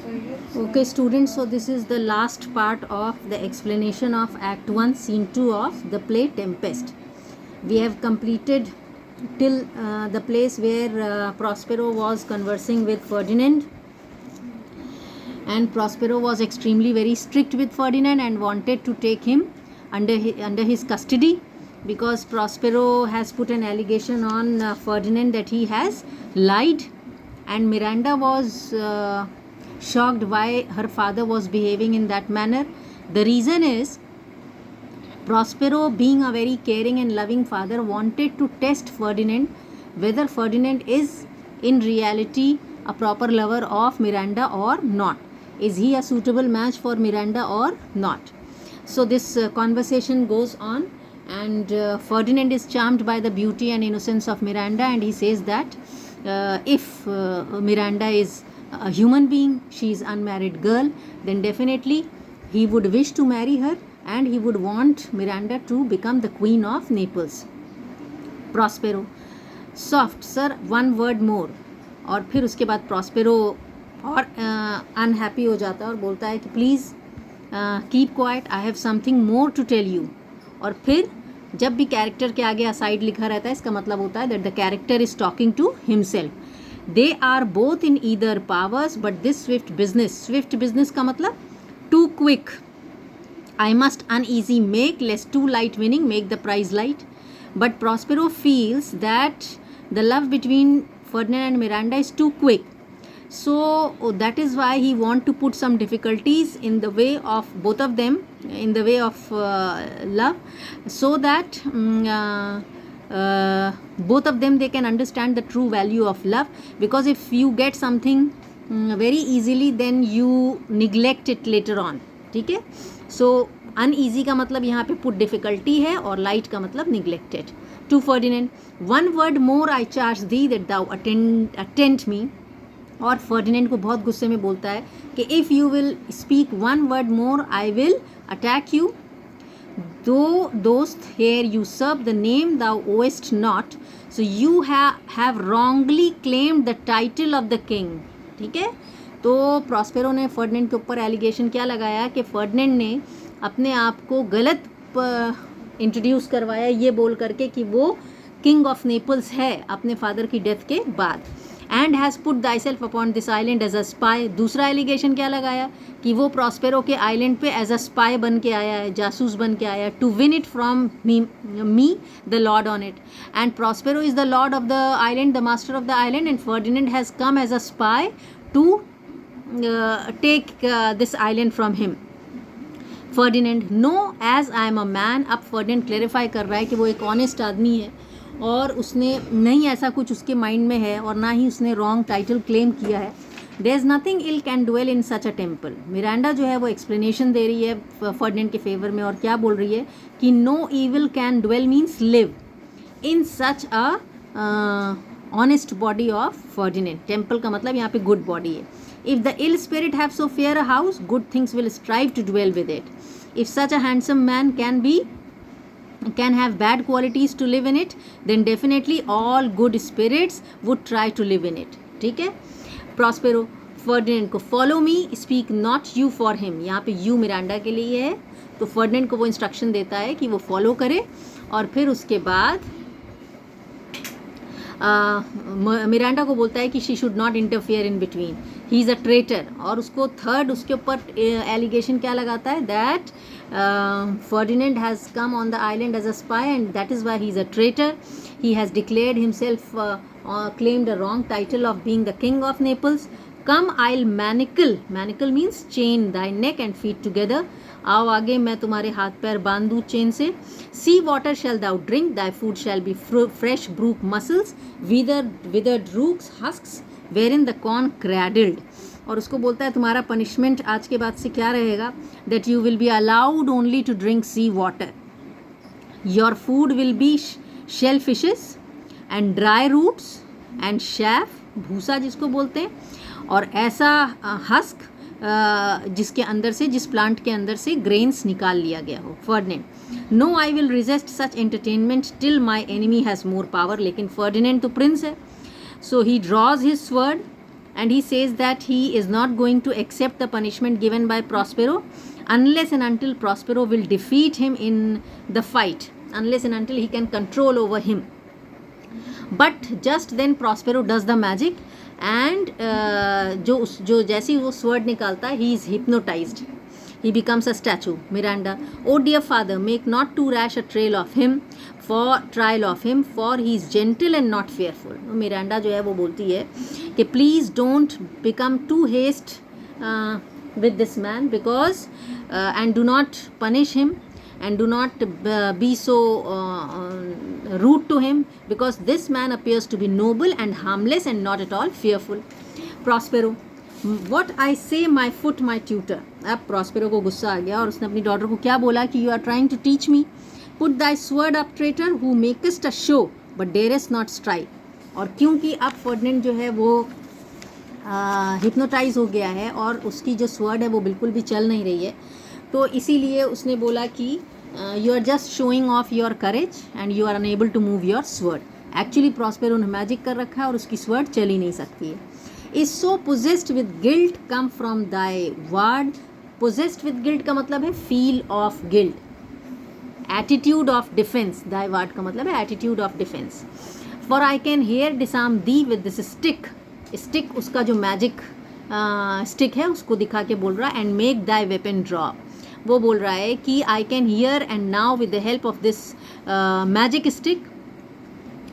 Okay, students, so this is the last part of the explanation of Act 1, Scene 2 of the play Tempest. We have completed till the place where Prospero was conversing with Ferdinand, and Prospero was extremely very strict with Ferdinand and wanted to take him under his custody, because Prospero has put an allegation on Ferdinand that he has lied, and Miranda was shocked why her father was behaving in that manner. The reason is, Prospero, being a very caring and loving father, wanted to test Ferdinand whether Ferdinand is in reality a proper lover of Miranda or not. Is he a suitable match for Miranda or not? So this conversation goes on, and Ferdinand is charmed by the beauty and innocence of Miranda, and he says that if Miranda is a human being, she is unmarried girl, then definitely he would wish to marry her, and he would want Miranda to become the queen of Naples. Prospero, soft sir, one word more. और फिर उसके बाद Prospero और unhappy हो जाता है और बोलता है कि please keep quiet, I have something more to tell you. और फिर जब भी कैरेक्टर के आगे असाइड लिखा रहता है, इसका मतलब होता है that the character is talking to himself. They are both in either powers but this swift business का मतलब too quick. I must uneasy make, lest too light winning make the prize light. But Prospero feels that the love between Ferdinand and Miranda is too quick. So that is why he want to put some difficulties in the way of both of them, in the way of love, so that both of them they can understand the true value of love. Because if you get something very easily, then you neglect it later on. ठीक है. सो uneasy का मतलब यहाँ पे put difficulty है, और light का मतलब neglected. To Ferdinand, one word more I charge thee that thou attend me. और फर्डिनेंड को बहुत गुस्से में बोलता है कि if you will speak one word more I will attack you. Thou dost here usurp the name thou owest not, so you have wrongly claimed the title of the king. ठीक है. तो Prospero ने Ferdinand के ऊपर allegation क्या लगाया कि Ferdinand ने अपने आप को गलत इंट्रोड्यूस करवाया ये बोल करके कि वो किंग ऑफ नेपल्स है अपने फादर की डेथ के बाद. And has put thy self upon this island as a spy. दूसरा एलिगेशन क्या लगाया कि वो प्रॉस्पेरो के आइलैंड पे एज अ स्पाई बन के आया है, जासूस बन के आया है, to win it from me the lord on it. And Prospero is the lord of the island, the master of the island, and Ferdinand has come as a spy to take this island from him. Ferdinand, no, as I am a man. अब Ferdinand clarify कर रहा है कि वो एक honest आदमी है और उसने नहीं ऐसा कुछ उसके माइंड में है और ना ही उसने रॉन्ग टाइटल क्लेम किया है. There is nothing ill can dwell in such a temple. Miranda जो है वो एक्सप्लेनेशन दे रही है फर्डिनेंड के फेवर में, और क्या बोल रही है कि no evil can dwell means live in such a honest body of Ferdinand. Temple का मतलब यहाँ पे गुड बॉडी है. If the ill spirit have so fair a house, good things will strive to dwell with it. If such a handsome man can have bad qualities to live in it, then definitely all good spirits would try to live in it. ठीक है. Prospero, Ferdinand को follow me, speak not you for him. यहाँ पे you Miranda के लिए है, तो Ferdinand को वो इंस्ट्रक्शन देता है कि वो फॉलो करे. और फिर उसके बाद मिरांडा को बोलता है कि she should not interfere in between, he is a traitor. और उसको थर्ड उसके ऊपर एलिगेशन क्या लगाता है that Ferdinand has come on the island as a spy and that is why he is a traitor. He has declared himself claimed a wrong title of being the king of Naples. Come, I'll manacle means chain thy neck and feet together. आओ आगे, मैं तुम्हारे हाथ पैर बांध दूँ chain से. Sea water shall thou drink, thy food shall be fresh brook mussels, withered roots husks, wherein the corn cradled. और उसको बोलता है तुम्हारा पनिशमेंट आज के बाद से क्या रहेगा, that you will be allowed only to drink sea water. Your food will be shell fishes and dry roots and chaff, भूसा जिसको बोलते हैं, और ऐसा हस्क जिसके अंदर से, जिस प्लांट के अंदर से ग्रेन्स निकाल लिया गया हो. Ferdinand, no I will resist such entertainment till my enemy has more power. लेकिन फर्डिनेंड तो प्रिंस है, so he draws his sword and he says that he is not going to accept the punishment given by Prospero unless and until Prospero will defeat him in the fight, unless and until he can control over him. But just then Prospero does the magic and जो जैसे ही वो sword निकालता है, he is hypnotized. He becomes a statue. Miranda, oh dear father, make not too rash a trial of him, for he is gentle and not fearful. Miranda जो है वो बोलती है कि please don't become too haste with this man, because and do not punish him and do not be so rude to him, because this man appears to be noble and harmless and not at all fearful. Prospero, what I say my foot my tutor. अब Prospero को गुस्सा आ गया और उसने अपनी daughter को क्या बोला कि you are trying to teach me, put thy sword up traitor who makest a show but darest not strike. और क्योंकि अब फर्डिनेंड जो है वो हिप्नोटाइज हो गया है और उसकी जो स्वर्ड है वो बिल्कुल भी चल नहीं रही है, तो इसीलिए उसने बोला कि you are just showing off your courage and you are unable to move your sword. Actually Prospero ने मैजिक कर रखा है और उसकी स्वर्ड चल ही नहीं सकती है. Is so possessed with guilt come from thy ward. Possessed with guilt का मतलब है feel of guilt. Attitude of defence, Dai ward का मतलब है attitude of defence. For I can hear disarm the with this stick. Stick उसका जो magic stick है उसको दिखा के बोल रहा है and make thy weapon draw. वो बोल रहा है कि I can here and now with the help of this magic stick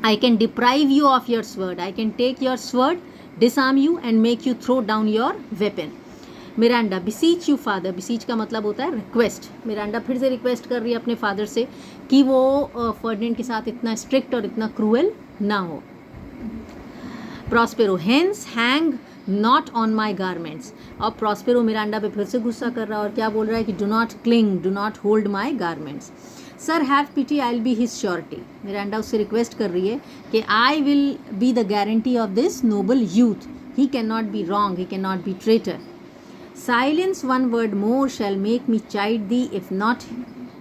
I can deprive you of your sword. I can take your sword, disarm you and make you throw down your weapon. Miranda, beseech you father. Beseech का मतलब होता है request. Miranda फिर से request कर रही है अपने फादर से कि वो फर्डिनेंड के साथ इतना स्ट्रिक्ट और इतना क्रूएल ना हो. Prospero, hence hang not on my garments. और प्रॉस्पेरो मिरांडा पे फिर से गुस्सा कर रहा है और क्या बोल रहा है कि do not cling, do not hold my garments. Sir have pity, I will be his surety. Miranda उससे रिक्वेस्ट कर रही है कि I will be the guarantee of this noble youth. He can not be wrong, he can not be traitor. Silence one word more shall make me chide thee if not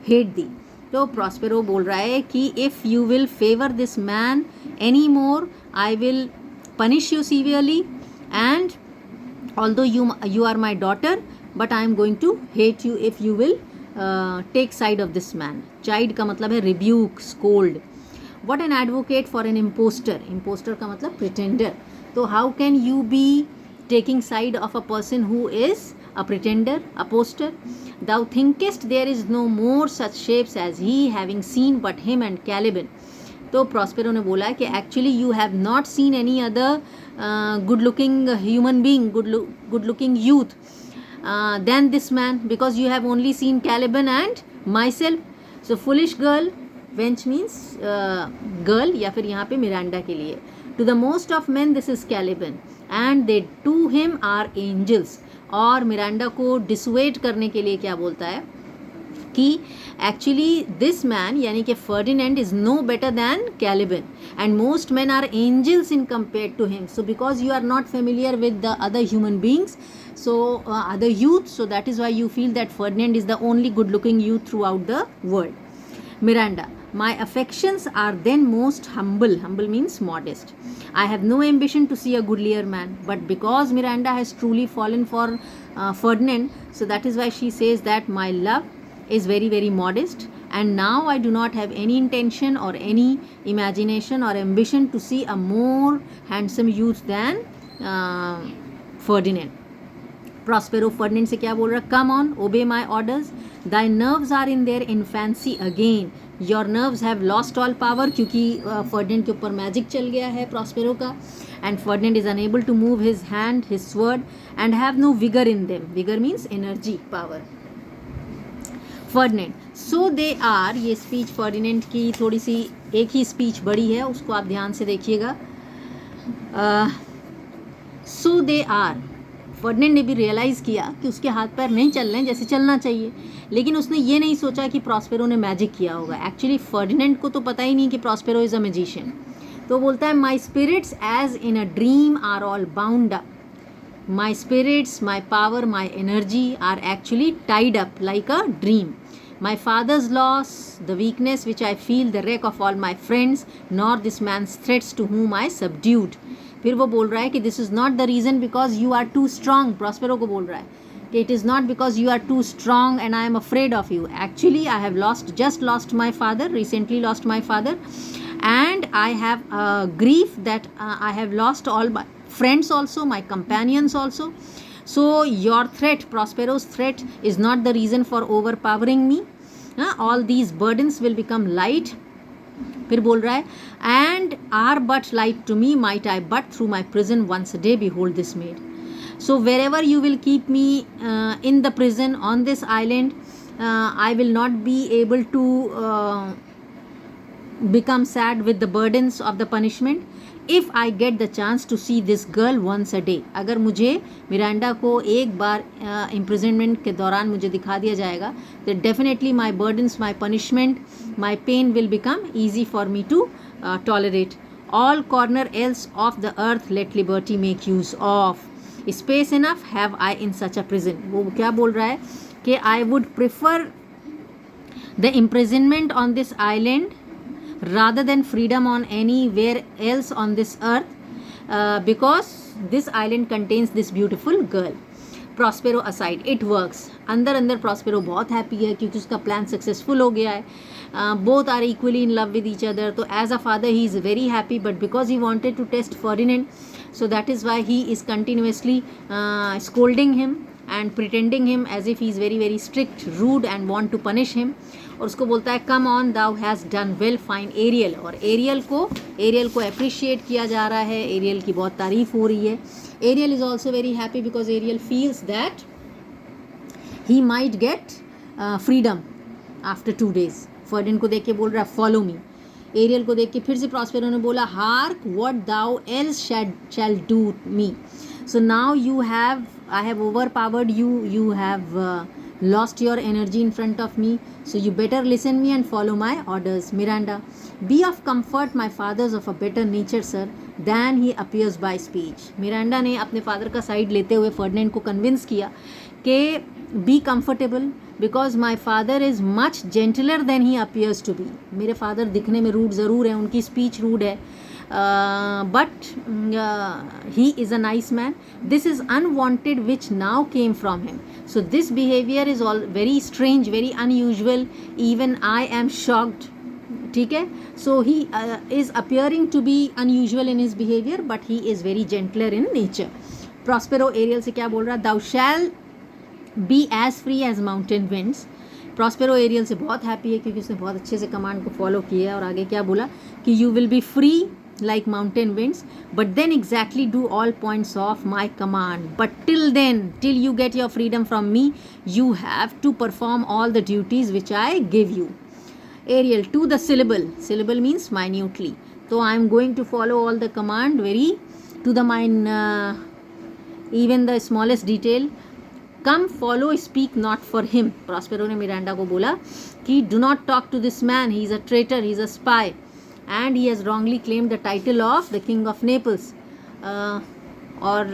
hate thee. तो Prospero बोल रहा है कि if you will favour this man any more I will punish you severely, and although you are my daughter, but I am going to hate you if you will take side of this man. Chide का मतलब है rebuke, scold. What an advocate for an imposter. Imposter का मतलब pretender. तो how can you be taking side of a person who is a pretender, a poster? Thou thinkest there is no more such shapes as he, having seen but him and Caliban. तो Prospero ने बोला कि actually you have not seen any other good looking human being, good looking youth than this man, because you have only seen Caliban and myself. So foolish girl, wench means girl, या फिर यहाँ पे Miranda के लिए. To the most of man this is Caliban and they to him are angels. और Miranda को dissuade करने के लिए क्या बोलता है कि एक्चुअली दिस मैन यानी कि Ferdinand is no better than Caliban and most man are angels in compare to him. So because you are not familiar with the other human beings, so other youth, so that is why you feel that Ferdinand is the only good looking youth throughout the world. Miranda, my affections are then most humble. Humble means modest. I have no ambition to see a goodlier man, but because Miranda has truly fallen for Ferdinand, so that is why she says that my love is very very modest, and now I do not have any intention or any imagination or ambition to see a more handsome youth than Ferdinand. Prospero Ferdinand से क्या बोल रहा है? Come on, obey my orders. Thy nerves are in their infancy again. Your nerves have lost all power, क्योंकि Ferdinand के ऊपर magic चल गया है Prospero का, and Ferdinand is unable to move his hand, his sword, and have no vigor in them. Vigor means energy, power. Ferdinand, so they are. ये speech Ferdinand की थोड़ी सी एक ही स्पीच बड़ी है, उसको आप ध्यान से देखिएगा. So they are. फर्डिनेंड ने भी रियलाइज़ किया कि उसके हाथ पैर नहीं चल रहे हैं जैसे चलना चाहिए, लेकिन उसने ये नहीं सोचा कि प्रॉस्पेरो ने मैजिक किया होगा. एक्चुअली फर्डिनेंड को तो पता ही नहीं कि प्रॉस्पेरो इज़ अ मैजिशियन. तो बोलता है my spirits as in a dream are all bound up. My spirits, my power, my energy are actually tied up like a dream. My father's loss, the weakness which I feel, the wreck of all my friends, nor this man's threats to whom I subdued. फिर वो बोल रहा है कि this is not the reason because you are too strong, Prospero को बोल रहा है कि it is not because you are too strong and I am afraid of you, actually I have just lost my father, recently lost my father, and I have grief that I have lost all my friends also, my companions also. So your threat, Prospero's threat, is not the reason for overpowering me. All these burdens will become light. फिर बोल रहा है and are but light to me, might I but through my prison once a day behold this maid. So wherever you will keep me in the prison on this island, I will not be able to become sad with the burdens of the punishment if I get the chance to see this girl once a day. अगर मुझे Miranda को एक बार imprisonment के दौरान मुझे दिखा दिया जाएगा तो definitely my burdens, my punishment, my pain will become easy for me to tolerate. All corner else of the earth let liberty make use of. Space enough have I in such a prison. वो क्या बोल रहा है कि I would prefer the imprisonment on this island rather than freedom on anywhere else on this earth, because this island contains this beautiful girl. Prospero aside, it works. अंदर अंदर Prospero बहुत happy है क्योंकि उसका plan successful हो गया है. Both are equally in love with each other. तो as a father he is very happy, but because he wanted to test Ferdinand, so that is why he is continuously scolding him and pretending him as if he is very very strict, rude and want to punish him. और उसको बोलता है come on thou has done well fine Ariel, और Ariel को appreciate किया जा रहा है, एरियल की बहुत तारीफ हो रही है. Ariel is also very happy because Ariel feels that he might get freedom after 2 days. Ferdinand को देख के बोल रहा है फॉलो मी. एरियल को देख के फिर से प्रॉस्पेरो ने बोला hark what thou else shall do me. So now I have overpowered you, you have lost your energy in front of me, so you better listen me and follow my orders. Miranda, be of comfort, my father's of a better nature sir than he appears by speech. Miranda ने अपने father का side लेते हुए Ferdinand को convince किया कि be comfortable because my father is much gentler than he appears to be. मेरे father दिखने में रूड ज़रूर है, उनकी स्पीच रूड है, but he is a nice man. This is unwanted which now came from him. So this behavior is all very strange, very unusual. Even I am shocked. ठीक है. So he is appearing to be unusual in his behavior, but he is very gentler in nature. Prospero Ariel से क्या बोल रहा है? Thou shall be as free as mountain winds. Prospero Ariel से बहुत happy है क्योंकि उसने बहुत अच्छे से कमांड को फॉलो किया है. और आगे क्या बोला कि you will be free like mountain winds, but then exactly do all points of my command. But till then, till you get your freedom from me, you have to perform all the duties which I give you. Ariel, to the syllable. Syllable means minutely. So I am going to follow all the command very to the even the smallest detail. Come, follow, speak not for him. Prospero ने Miranda को बोला कि do not talk to this man. He is a traitor. He is a spy. And he has wrongly claimed the title of the king of Naples. और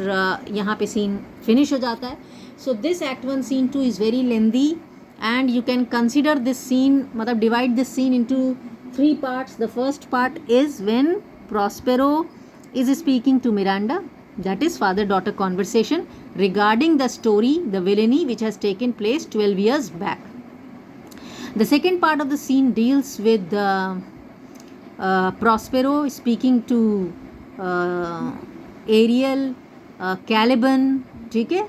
यहाँ पे scene finish हो जाता है. So this act 1 scene 2 is very lengthy and you can consider this scene, मतलब divide this scene into 3 parts. The first part is when Prospero is speaking to Miranda, that is father-daughter conversation regarding the story, the villainy which has taken place 12 years back. The second part of the scene deals with Prospero speaking to Ariel, Caliban, ठीक है,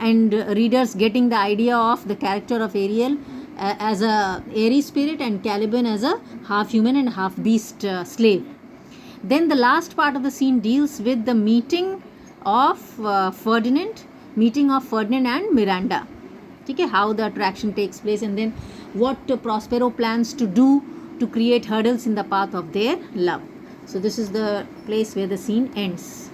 and readers getting the idea of the character of Ariel as a airy spirit and Caliban as a half human and half beast slave. Then the last part of the scene deals with the meeting of Ferdinand and Miranda, ठीक है, how the attraction takes place and then what Prospero plans to do to create hurdles in the path of their love. So this is the place where the scene ends.